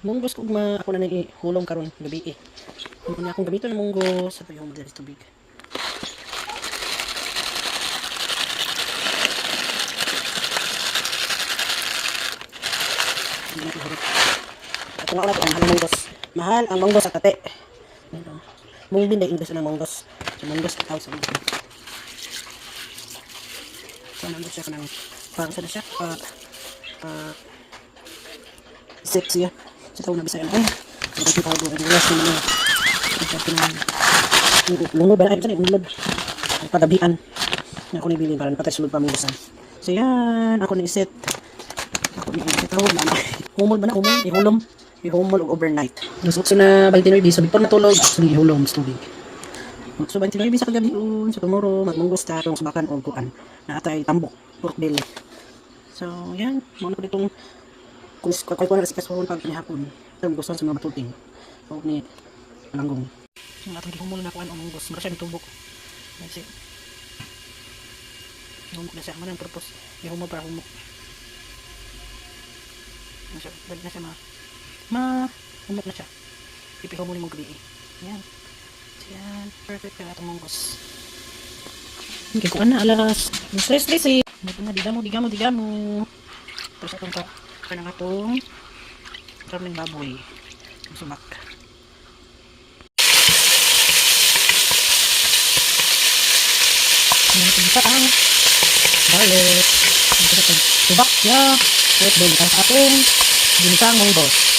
Munggos kung ako na nang ihulong karon gabi eh. Kung akong gamiton ng munggos, ito yung madalis tubig. Ito nga ulit ang mahal ang munggos. Mahal ang munggos at tate. Mungbin na English ng munggos. So munggos 1,000. So nandun siya kanang parang sa na siya. Sexy. Sa tawag na Bisaya na. Ay, ito tawag ko. Ang gulas naman yun. Lunod ba na? Ay, unlod. Ang padabian. Na ako nibili para napatay sulod pa mungosan. So yan. Ako ni-set. Ako ni-set. Tawag na. Humol ba na? Humol? Ihulom. Ihumol o overnight. So na 29 so before matulog, so ihulom sa tubig. So 29 sa kagabi so tomorrow magmunggos ta tong subakan o kuan. Na atay tambok, pork belly. So yan, mo na ko ditong kung ko na sikas pag hapon. Tong gusto sa mga batuting. So ni langgong. Yung atong gihumol na kuan o munggos, mara siya tubok. Kasi humok na siya, man ang purpose. Gihumol para humok. Balik na siya humok na siya. Ipihumuli mong gabi eh. Yan. So yan. Perfect ka itong munggos. Okay, kung na alas. Stress eh. Ito na, digamo. Tapos itong kanang itong karning baboy. Ang sumak. Yan ito ang garlic. Ito sa subak siya. Wait, doon. Tapos atong ginisang munggos.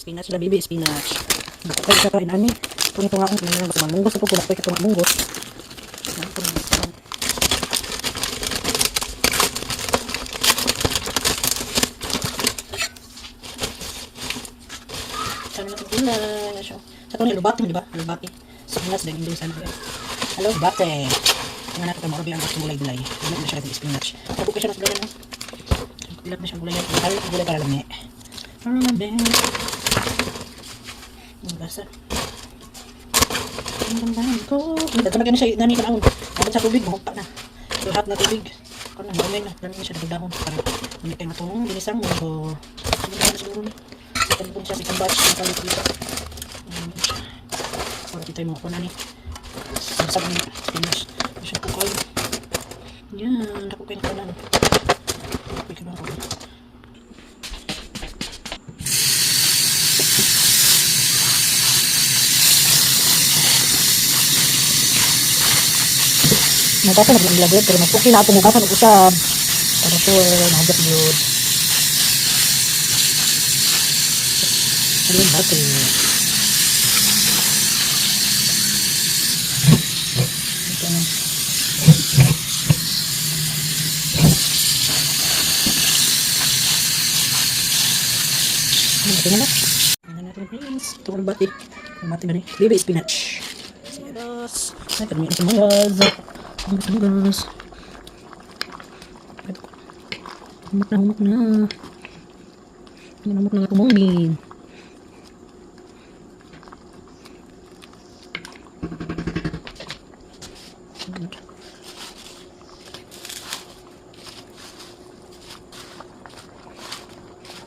Spinach na bibi, spinach. Bakit ka kain ani? Kung ito nga akong pinag ng munggos, ito po bakit ito nga munggos. Sabi natin gulay. Sa ito ni lubati, di ba? Lubati. Spinach din hindi sabi. Hello, lubati. Tingnan natin kung marabi ang gusto gulay-gulay. Tingnan na siya natin spinach. Tapos ka siya na gulay. Ilat na siya gulay. Mahal ang gulay para lang eh. Parang din. Ang basa. Ang ganda ko. Ito na siya nani ka naon. Abot sa tubig, mahumpa na. Lahat na tubig. Kung nang gamay na, nani siya dagdagon para hindi kayo matulong. Ginisang mo ko. Ano na siguro ni? Ito po siya sa batch ng kalit dito. Para kita mo ko nani. Sabsab ni spinach. Siya po kayo. Yan, ako kayo na lang. Pwede ba ako? Nagkasa nag-ilagod pero mas okay na ito nagkasa nag-usab para sure nahagap yun alin bate ito na ito na natin please ito ang bati ba ni baby spinach serious ay kami ito mga Guys. Humok na. Humok na nga tumungin.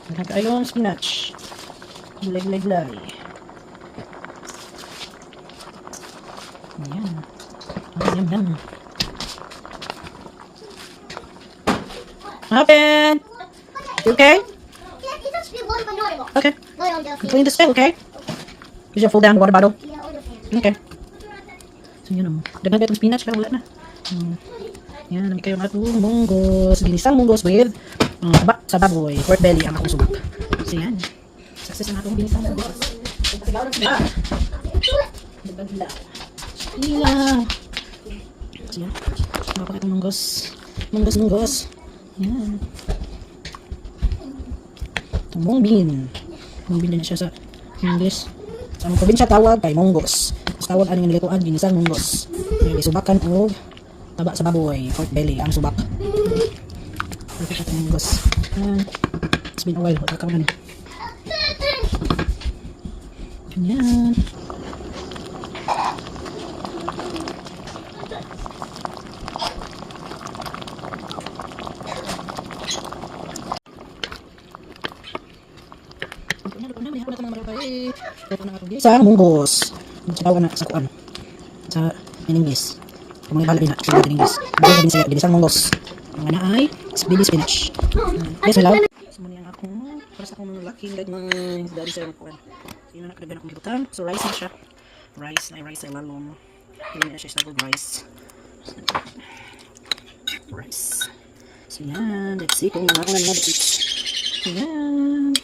Lahat ayun, spinach. Gulay. Ayan. Yum. What happened? You okay? Okay. Clean the stove, okay? You just fold down the water bottle. Okay. So yun o. Dagdag itong spinach pero wala na. Yan, nami kayo atong munggos. Ginisang munggos with taba sa baboy. Pork belly ang akong subak. So yan. Success ang atong ginisang munggos. Dagdag lang. So yan. Mapakit ang munggos. Munggos. Yan. Itong mungbin. Mungbin din siya sa English. Sa among probinsya tawag kay munggos. Tawag aning nilituan ginisang munggos. Yung subakan o taba sa baboy, pork belly ang subak. Ito itong munggos. It's been a while. Wala ka na ni. Yan. Sa munggos. Sa na sa kuan. Sa English. Kung may balabin na sa English. Bagay din siya binisang munggos. Ang ana ay baby spinach. Yes, hello. Sumuni ang akong para sa akong mga laking guys. Dari sa kuan. Sino na kadaghan akong gibutan. So rice na siya. Rice ay lalong. Hindi na siya sa rice. Rice. So yan. Let's see kung ako na nabit. So yan.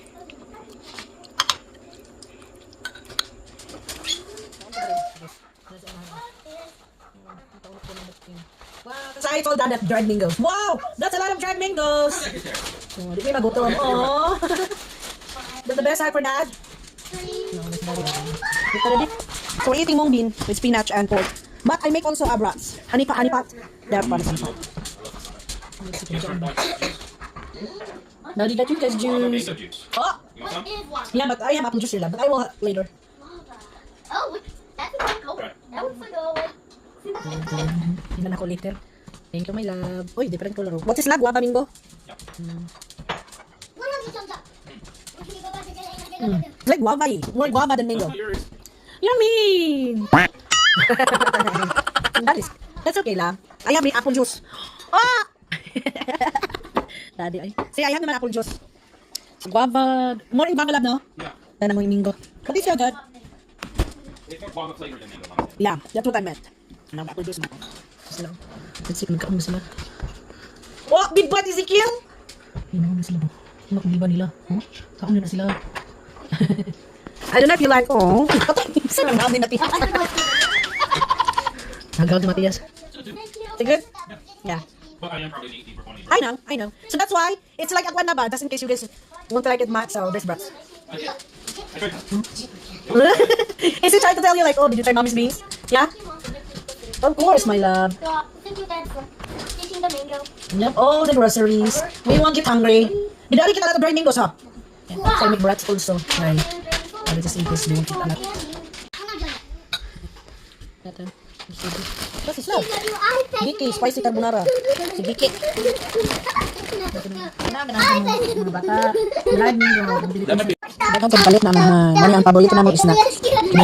Wow, that's I told Dad that dried mangoes. Wow, that's a lot of dried mangoes. Oh, di kayo magutom. Oh, that's the best side for Dad. No, that's not it. So we're eating mung bean with spinach and pork. But I make also brats. Honey pot. That part is honey pot. Daddy, that you guys juice. Oh, yeah, but I have apple juice here, but I will later. Oh, that's like that was like Ilan ako later. Thank you, my love. Uy, different color. What is lag? Guava mingo? It's like guava eh. More guava than mango. Yummy! That's okay lang. I have apple juice. Ah! Daddy, ay. See, I have naman apple juice. Guava. More in guava lab, no? Yeah. Tana mo yung mingo. But it's so good. It's more guava flavored than mango. Honestly. Yeah, that's what I meant. Now, apple juice mo. Sila. Let's see kung magkaroon na sila. Oh, big butt Ezekiel! Hindi na sila ba? Hindi ako biba nila. Huh? Saan nila sila? I don't know if you like, oh. Saan namin natiyas? Nagaw si Matias. Is it good? Yeah. But I am probably eating for 20. I know. So that's why, it's like aqua na ba? Just in case you guys won't like it much, so there's brats. I tried. Is he trying to tell you like, oh, did you try mommy's beans? Yeah? Of course, my love. thank you Dad for teaching the mango. Yep, all the groceries. We won't get hungry. Did I get a lot of dried mangoes, huh? Yeah, so I make brats also. Right. I'll just eat this. We won't get a lot. Natin. What is love? Vicky, spicy carbonara. Si Vicky. Mga bata. Dried mango. Dagang sa palit naman. Mani ang paborito namin is na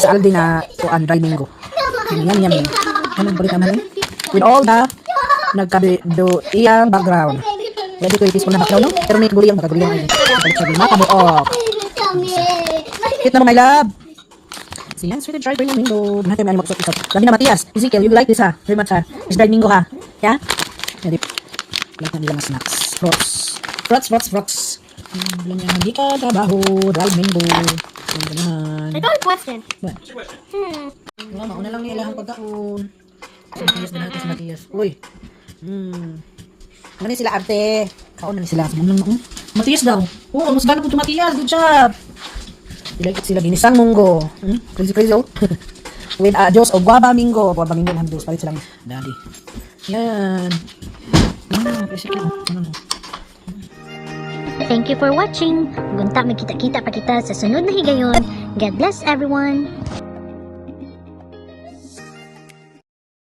sa Aldi na kuan dried mango. Yan. Anong palit naman? With all the nagkado iyang background. Ready ko itis ko na background, no? Pero may guli yung magaguli yung makabuok. Hit naman, my love. See, yan, sweet dried mango. Natin may animal ito. Sabi na Matias, Ezekiel, you like this ha? Very much ha? It's dried mango ha? Yeah? Ready. Like na nila mga snacks. Fruits. Bilang yung hindi ka trabaho. Dried mango. I got a question. What? What's your question? Wala, mauna lang nila ang pagkaon. Si Matias na natin si Matias. Uy. Ano sila ate? Kaon na sila. Matias daw. Oo, mas gano'n po ito Matias. Good job. Ilagit sila ginisang munggo. Crazy oh. With juice o guava mingo. Guava mingo na juice. Palit silang daddy. Yan. Thank you for watching. Gunta, magkita-kita pa kita sa sunod na higayon. God bless everyone.